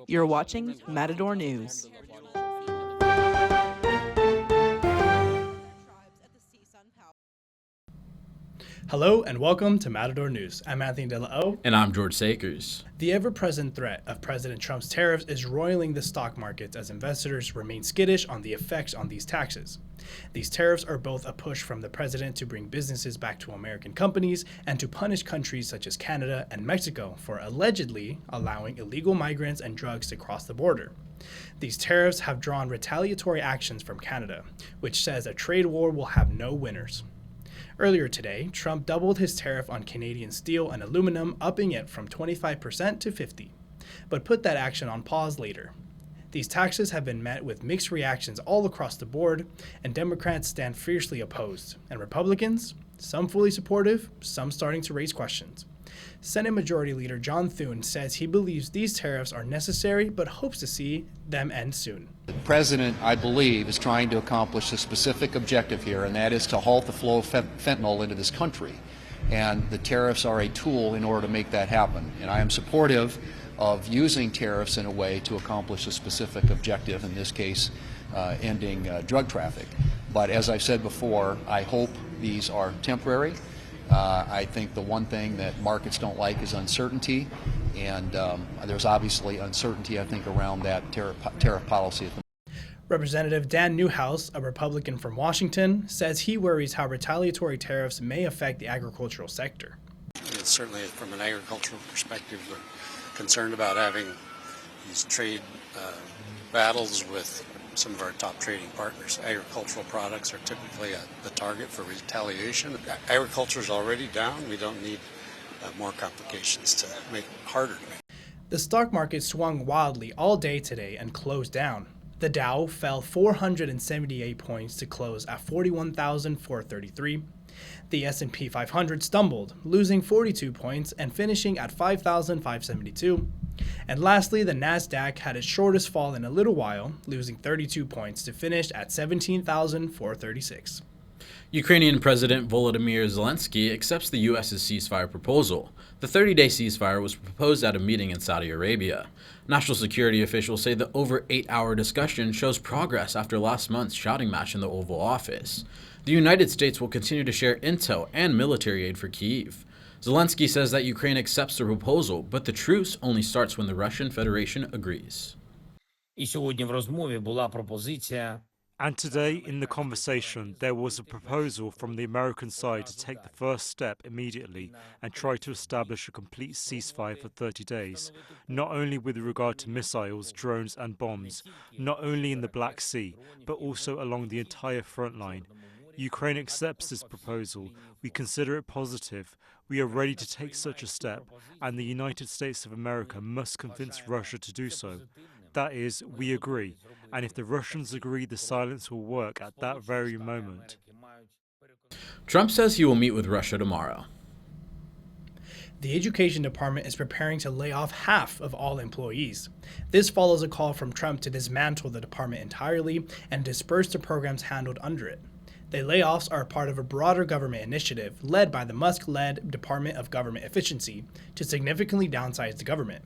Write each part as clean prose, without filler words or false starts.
You're watching Matador News. Hello and welcome to Matador News. I'm Anthony De La O. And I'm George Sakers. The ever-present threat of President Trump's tariffs is roiling the stock markets as investors remain skittish on the effects on these taxes. These tariffs are both a push from the president to bring businesses back to American companies and to punish countries such as Canada and Mexico for allegedly allowing illegal migrants and drugs to cross the border. These tariffs have drawn retaliatory actions from Canada, which says a trade war will have no winners. Earlier today, Trump doubled his tariff on Canadian steel and aluminum, upping it from 25% to 50%, but put that action on pause later. These taxes have been met with mixed reactions all across the board, and Democrats stand fiercely opposed, and Republicans, some fully supportive, some starting to raise questions. Senate Majority Leader John Thune says he believes these tariffs are necessary but hopes to see them end soon. The president, I believe, is trying to accomplish a specific objective here, and that is to halt the flow of fentanyl into this country. And the tariffs are a tool in order to make that happen. And I am supportive of using tariffs in a way to accomplish a specific objective, in this case, ending drug traffic. But as I've said before, I hope these are temporary. I think the one thing that markets don't like is uncertainty, and there's obviously uncertainty, I think, around that tariff policy. Representative Dan Newhouse, a Republican from Washington, says he worries how retaliatory tariffs may affect the agricultural sector. It's certainly, from an agricultural perspective, we're concerned about having these trade battles with some of our top trading partners. Agricultural products are typically the target for retaliation. Agriculture is already down. We don't need more complications to make it harder to make. The stock market swung wildly all day today and closed down. The Dow fell 478 points to close at 41,433. The S&P 500 stumbled, losing 42 points and finishing at 5,572. And lastly, the Nasdaq had its shortest fall in a little while, losing 32 points to finish at 17,436. Ukrainian President Volodymyr Zelensky accepts the U.S.'s ceasefire proposal. The 30-day ceasefire was proposed at a meeting in Saudi Arabia. National security officials say the over 8-hour discussion shows progress after last month's shouting match in the Oval Office. The United States will continue to share intel and military aid for Kyiv. Zelensky says that Ukraine accepts the proposal, but the truce only starts when the Russian Federation agrees. And today, in the conversation, there was a proposal from the American side to take the first step immediately and try to establish a complete ceasefire for 30 days, not only with regard to missiles, drones and bombs, not only in the Black Sea, but also along the entire front line. Ukraine accepts this proposal. We consider it positive. We are ready to take such a step, and the United States of America must convince Russia to do so. That is, we agree, and if the Russians agree, the silence will work at that very moment. Trump says he will meet with Russia tomorrow. The Education Department is preparing to lay off half of all employees. This follows a call from Trump to dismantle the department entirely and disperse the programs handled under it. The layoffs are part of a broader government initiative led by the Musk-led Department of Government Efficiency to significantly downsize the government.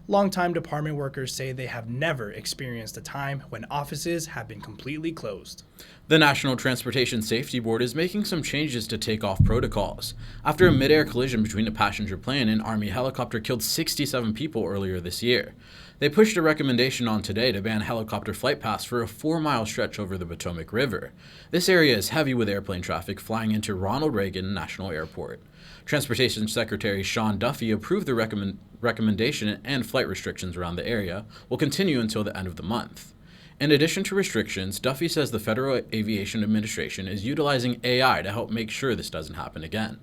Longtime department workers say they have never experienced a time when offices have been completely closed. The National Transportation Safety Board is making some changes to takeoff protocols. After a mid-air collision between a passenger plane and Army helicopter killed 67 people earlier this year, they pushed a recommendation on today to ban helicopter flight paths for a 4-mile stretch over the Potomac River. This area is heavy with airplane traffic flying into Ronald Reagan National Airport. Transportation Secretary Sean Duffy approved the recommendation, and flight restrictions around the area will continue until the end of the month. In addition to restrictions, Duffy says the Federal Aviation Administration is utilizing AI to help make sure this doesn't happen again.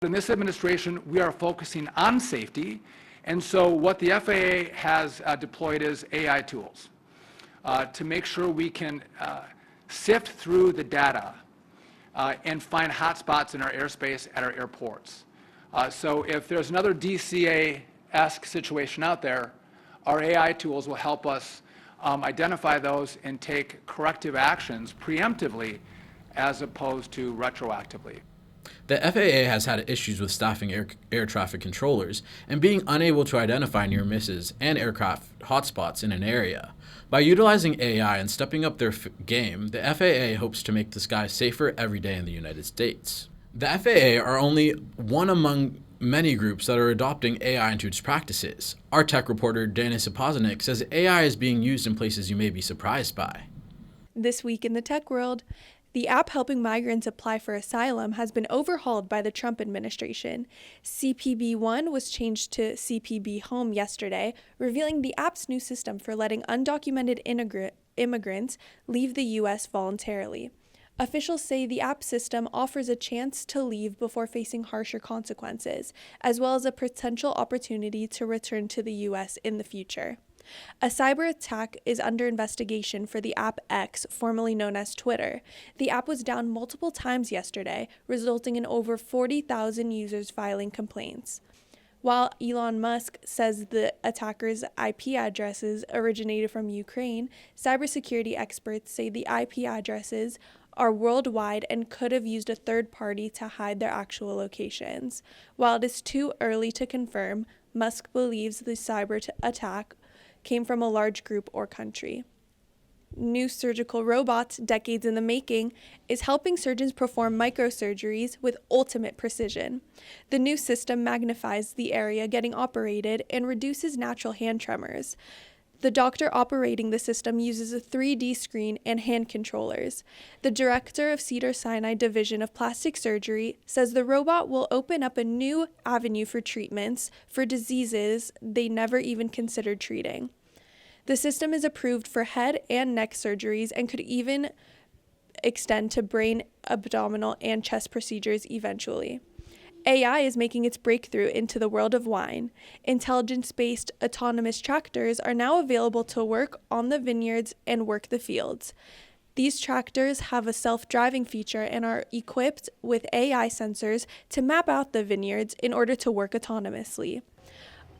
In this administration, we are focusing on safety, and so what the FAA has deployed is AI tools to make sure we can sift through the data and find hotspots in our airspace at our airports. So if there's another DCA-esque situation out there, our AI tools will help us identify those and take corrective actions preemptively as opposed to retroactively. The FAA has had issues with staffing air traffic controllers and being unable to identify near misses and aircraft hotspots in an area. By utilizing AI and stepping up their game, the FAA hopes to make the skies safer every day in the United States. The FAA are only one among many groups that are adopting AI into its practices. Our tech reporter Dani Sapoznic says AI is being used in places you may be surprised by. This week in the tech world, the app helping migrants apply for asylum has been overhauled by the Trump administration. CPB-1 was changed to CPB Home yesterday, revealing the app's new system for letting undocumented immigrants leave the U.S. voluntarily. Officials say the app system offers a chance to leave before facing harsher consequences, as well as a potential opportunity to return to the U.S. in the future. A cyber attack is under investigation for the app X, formerly known as Twitter. The app was down multiple times yesterday, resulting in over 40,000 users filing complaints. While Elon Musk says the attacker's IP addresses originated from Ukraine, cybersecurity experts say the IP addresses are worldwide and could have used a third party to hide their actual locations. While it is too early to confirm, Musk believes the cyber attack came from a large group or country. New surgical robots, decades in the making, is helping surgeons perform microsurgeries with ultimate precision. The new system magnifies the area getting operated and reduces natural hand tremors. The doctor operating the system uses a 3D screen and hand controllers. The director of Cedars-Sinai Division of Plastic Surgery says the robot will open up a new avenue for treatments for diseases they never even considered treating. The system is approved for head and neck surgeries and could even extend to brain, abdominal, and chest procedures eventually. AI is making its breakthrough into the world of wine. Intelligence-based autonomous tractors are now available to work on the vineyards and work the fields. These tractors have a self-driving feature and are equipped with AI sensors to map out the vineyards in order to work autonomously.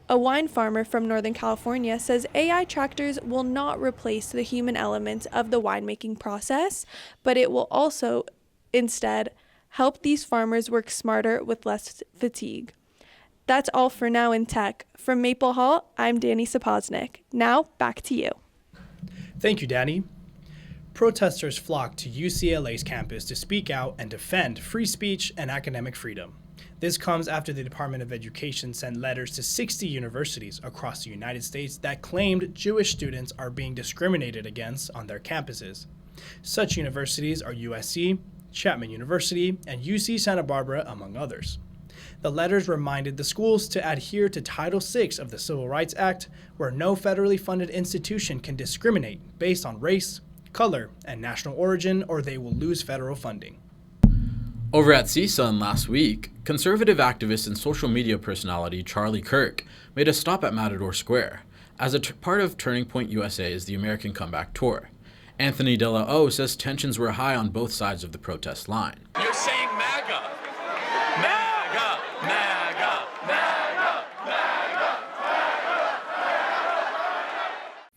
A wine farmer from Northern California says AI tractors will not replace the human element of the winemaking process, but it will also instead help these farmers work smarter with less fatigue. That's all for now in tech. From Maple Hall, I'm Dani Sapoznic. Now, back to you. Thank you, Dani. Protesters flocked to UCLA's campus to speak out and defend free speech and academic freedom. This comes after the Department of Education sent letters to 60 universities across the United States that claimed Jewish students are being discriminated against on their campuses. Such universities are USC, Chapman University, and UC Santa Barbara, among others. The letters reminded the schools to adhere to Title VI of the Civil Rights Act, where no federally funded institution can discriminate based on race, color, and national origin, or they will lose federal funding. Over at CSUN last week, conservative activist and social media personality Charlie Kirk made a stop at Matador Square as a part of Turning Point USA's The American Comeback Tour. Anthony De La O says tensions were high on both sides of the protest line. You're saying MAGA. MAGA, MAGA, MAGA, MAGA, MAGA.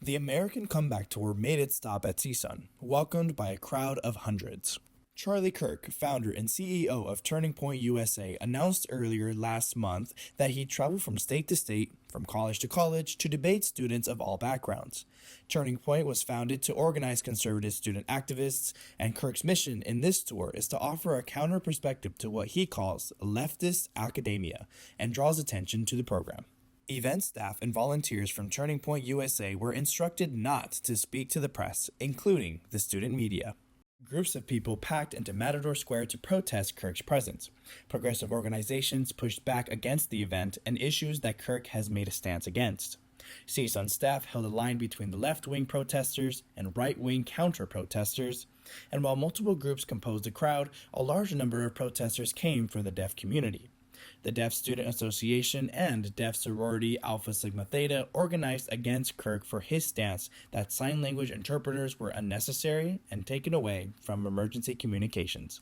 The American Comeback Tour made its stop at CSUN, welcomed by a crowd of hundreds. Charlie Kirk, founder and CEO of Turning Point USA, announced earlier last month that he'd travel from state to state, from college to college, to debate students of all backgrounds. Turning Point was founded to organize conservative student activists, and Kirk's mission in this tour is to offer a counter perspective to what he calls leftist academia, and draws attention to the program. Event staff and volunteers from Turning Point USA were instructed not to speak to the press, including the student media. Groups of people packed into Matador Square to protest Kirk's presence. Progressive organizations pushed back against the event and issues that Kirk has made a stance against. CSUN staff held a line between the left-wing protesters and right-wing counter-protesters, and while multiple groups composed the crowd, a large number of protesters came from the deaf community. The Deaf Student Association and Deaf Sorority Alpha Sigma Theta organized against Kirk for his stance that sign language interpreters were unnecessary and taken away from emergency communications.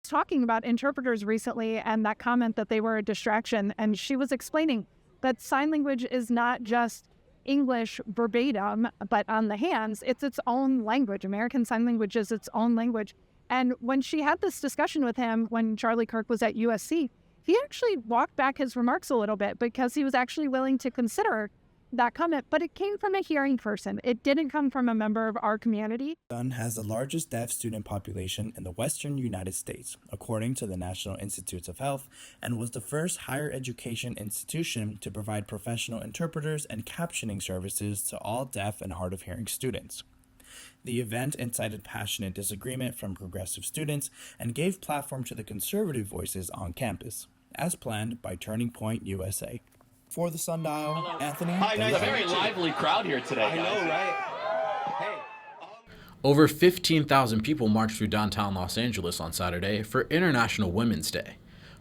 Talking about interpreters recently and that comment that they were a distraction, and she was explaining that sign language is not just English verbatim, but on the hands, it's its own language. American Sign Language is its own language. And when she had this discussion with him when Charlie Kirk was at USC, he actually walked back his remarks a little bit because he was actually willing to consider that comment, but it came from a hearing person. It didn't come from a member of our community. CSUN has the largest deaf student population in the western United States, according to the National Institutes of Health, and was the first higher education institution to provide professional interpreters and captioning services to all deaf and hard of hearing students. The event incited passionate disagreement from progressive students and gave platform to the conservative voices on campus, as planned by Turning Point USA. For the Sundial, Anthony. Hi, nice. A very lively crowd here today. I know, right? Over 15,000 people marched through downtown Los Angeles on Saturday for International Women's Day.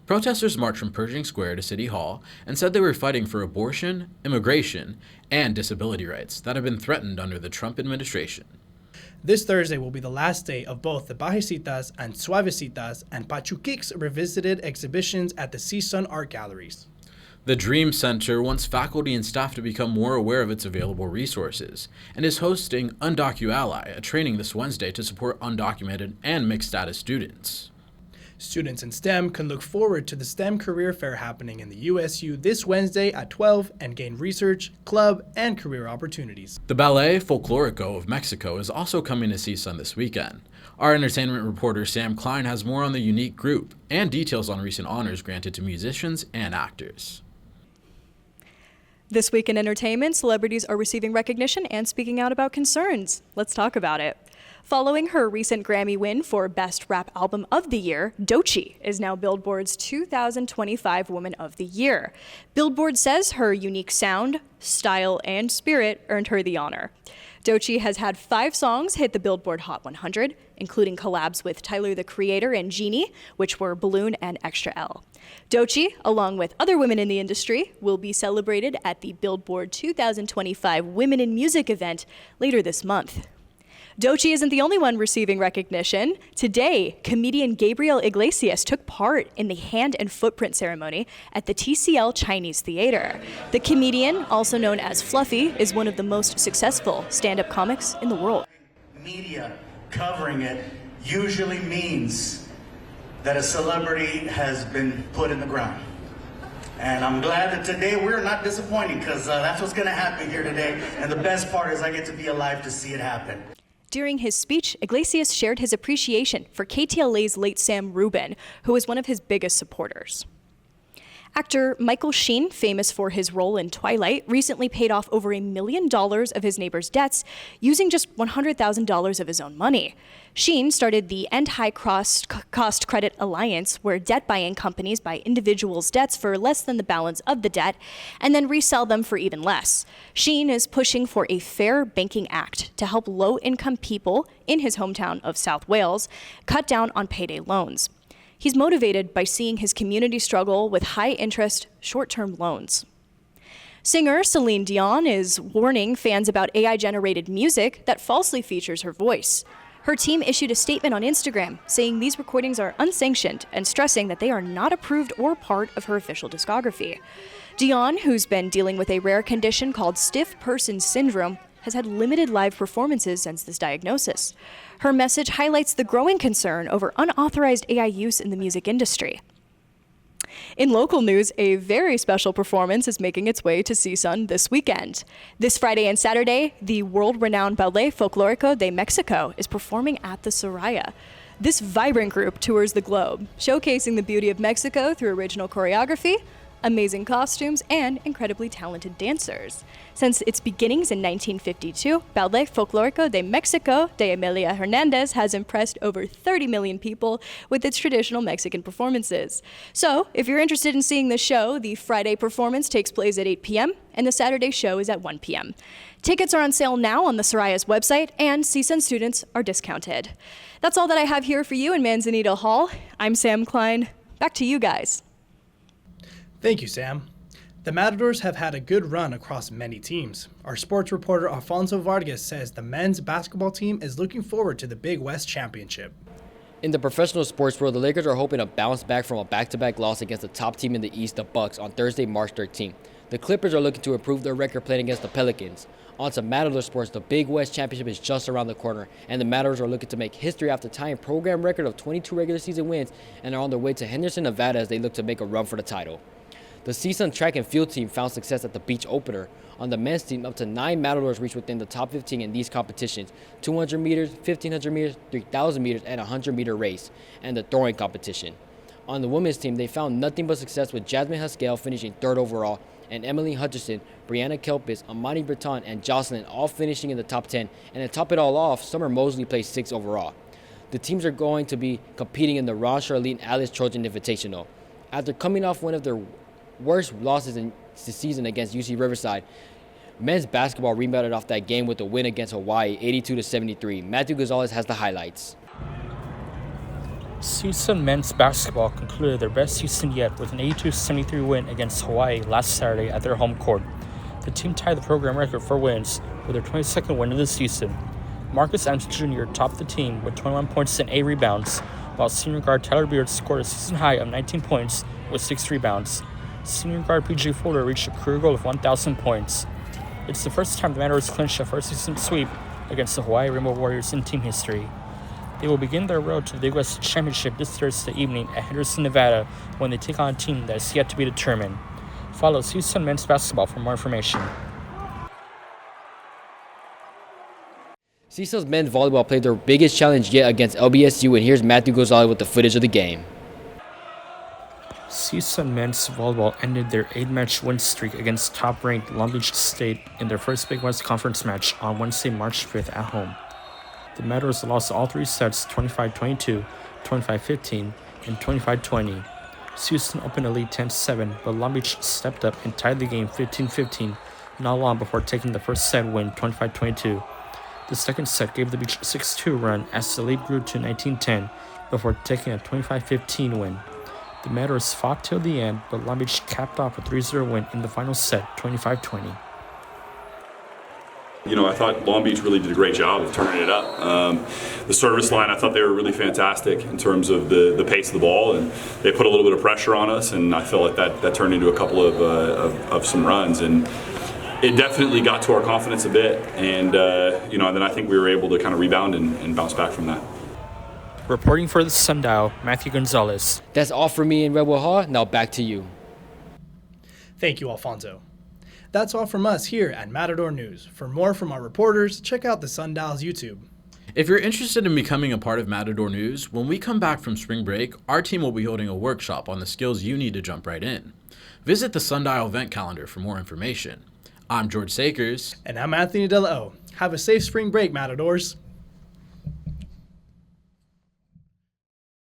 Protesters marched from Pershing Square to City Hall and said they were fighting for abortion, immigration, and disability rights that have been threatened under the Trump administration. This Thursday will be the last day of both the Bajecitas and Suavecitas and Pachuquics revisited exhibitions at the CSUN Art Galleries. The Dream Center wants faculty and staff to become more aware of its available resources and is hosting UndocuAlly, a training this Wednesday to support undocumented and mixed-status students. Students in STEM can look forward to the STEM Career Fair happening in the USU this Wednesday at 12 and gain research, club, and career opportunities. The Ballet Folklorico of Mexico is also coming to CSUN this weekend. Our entertainment reporter Sam Kline has more on the unique group and details on recent honors granted to musicians and actors. This week in entertainment, celebrities are receiving recognition and speaking out about concerns. Let's talk about it. Following her recent Grammy win for Best Rap Album of the Year, Doechii is now Billboard's 2025 Woman of the Year. Billboard says her unique sound, style, and spirit earned her the honor. Doechii has had 5 songs hit the Billboard Hot 100, including collabs with Tyler, the Creator, and Genie, which were Balloon and Extra L. Doechii, along with other women in the industry, will be celebrated at the Billboard 2025 Women in Music event later this month. Doechii isn't the only one receiving recognition. Today, comedian Gabriel Iglesias took part in the hand and footprint ceremony at the TCL Chinese Theater. The comedian, also known as Fluffy, is one of the most successful stand-up comics in the world. Media covering it usually means that a celebrity has been put in the ground. And I'm glad that today we're not disappointing, because that's what's going to happen here today. And the best part is I get to be alive to see it happen. During his speech, Iglesias shared his appreciation for KTLA's late Sam Rubin, who was one of his biggest supporters. Actor Michael Sheen, famous for his role in Twilight, recently paid off over $1 million of his neighbor's debts using just $100,000 of his own money. Sheen started the End High Cost Credit Alliance, where debt-buying companies buy individuals' debts for less than the balance of the debt and then resell them for even less. Sheen is pushing for a Fair Banking Act to help low-income people in his hometown of South Wales cut down on payday loans. He's motivated by seeing his community struggle with high-interest, short-term loans. Singer Celine Dion is warning fans about AI-generated music that falsely features her voice. Her team issued a statement on Instagram saying these recordings are unsanctioned and stressing that they are not approved or part of her official discography. Dion, who's been dealing with a rare condition called stiff person syndrome, has had limited live performances since this diagnosis. Her message highlights the growing concern over unauthorized AI use in the music industry. In local news, a very special performance is making its way to CSUN this weekend. This Friday and Saturday, the world-renowned Ballet Folklorico de Mexico is performing at the Soraya. This vibrant group tours the globe, showcasing the beauty of Mexico through original choreography, amazing costumes, and incredibly talented dancers. Since its beginnings in 1952, Ballet Folklorico de Mexico de Emilia Hernandez has impressed over 30 million people with its traditional Mexican performances. So, if you're interested in seeing the show, the Friday performance takes place at 8 p.m., and the Saturday show is at 1 p.m. Tickets are on sale now on the Soraya's website, and CSUN students are discounted. That's all that I have here for you in Manzanito Hall. I'm Sam Kline. Back to you guys. Thank you, Sam. The Matadors have had a good run across many teams. Our sports reporter Alfonso Vargas says the men's basketball team is looking forward to the Big West Championship. In the professional sports world, the Lakers are hoping to bounce back from a back-to-back loss against the top team in the East, the Bucks, on Thursday, March 13th. The Clippers are looking to improve their record playing against the Pelicans. On to Matador Sports, the Big West Championship is just around the corner, and the Matadors are looking to make history after tying a program record of 22 regular season wins and are on their way to Henderson, Nevada as they look to make a run for the title. The CSUN track and field team found success at the beach opener. On the men's team, up to 9 Matadors reached within the top 15 in these competitions: 200 meters, 1500 meters, 3000 meters, and a 100-meter race, and the throwing competition. On the women's team, they found nothing but success with Jasmine Haskell finishing 3rd overall, and Emily Hutchison, Brianna Kelpis, Amani Breton, and Jocelyn all finishing in the top 10, and to top it all off, Summer Mosley placed 6th overall. The teams are going to be competing in the Ron Charlene Alice Trojan Invitational. After coming off one of their worst losses in the season against UC Riverside, men's basketball rebounded off that game with a win against Hawaii, 82-73. Matthew Gonzalez has the highlights. CSUN men's basketball concluded their best season yet with an 82-73 win against Hawaii last Saturday at their home court. The team tied the program record for wins with their 22nd win of the season. Marcus Adams Jr. topped the team with 21 points and 8 rebounds, while senior guard Tyler Beard scored a season high of 19 points with 6 rebounds. Senior guard PJ Fuller reached a career goal of 1,000 points. It's the first time the Matadors clinched a first season sweep against the Hawaii Rainbow Warriors in team history. They will begin their road to the Big West Championship this Thursday evening at Henderson, Nevada, when they take on a team that is yet to be determined. Follow CSUN men's basketball for more information. CSUN's men's volleyball played their biggest challenge yet against LBSU, and here's Matthew Gonzalez with the footage of the game. CSUN men's volleyball ended their 8-match win streak against top-ranked Long Beach State in their first Big West Conference match on Wednesday, March 5th at home. The Matadors lost all 3 sets 25-22, 25-15, and 25-20. CSUN opened a lead 10-7, but Long Beach stepped up and tied the game 15-15 not long before taking the first set win 25-22. The second set gave the Beach a 6-2 run as the lead grew to 19-10 before taking a 25-15 win. The Matadors fought till the end, but Long Beach capped off a 3-0 win in the final set, 25-20. You know, I thought Long Beach really did a great job of turning it up. The service line, I thought they were really fantastic in terms of the pace of the ball, and they put a little bit of pressure on us, and I felt like that turned into a couple of some runs, and it definitely got to our confidence a bit, and then I think we were able to kind of rebound and bounce back from that. Reporting for the Sundial, Matthew Gonzalez. That's all for me in Redwood Hall. Now back to you. Thank you, Alfonso. That's all from us here at Matador News. For more from our reporters, check out the Sundial's YouTube. If you're interested in becoming a part of Matador News, when we come back from spring break, our team will be holding a workshop on the skills you need to jump right in. Visit the Sundial event calendar for more information. I'm George Sakers. And I'm Anthony Dela O. Have a safe spring break, Matadors.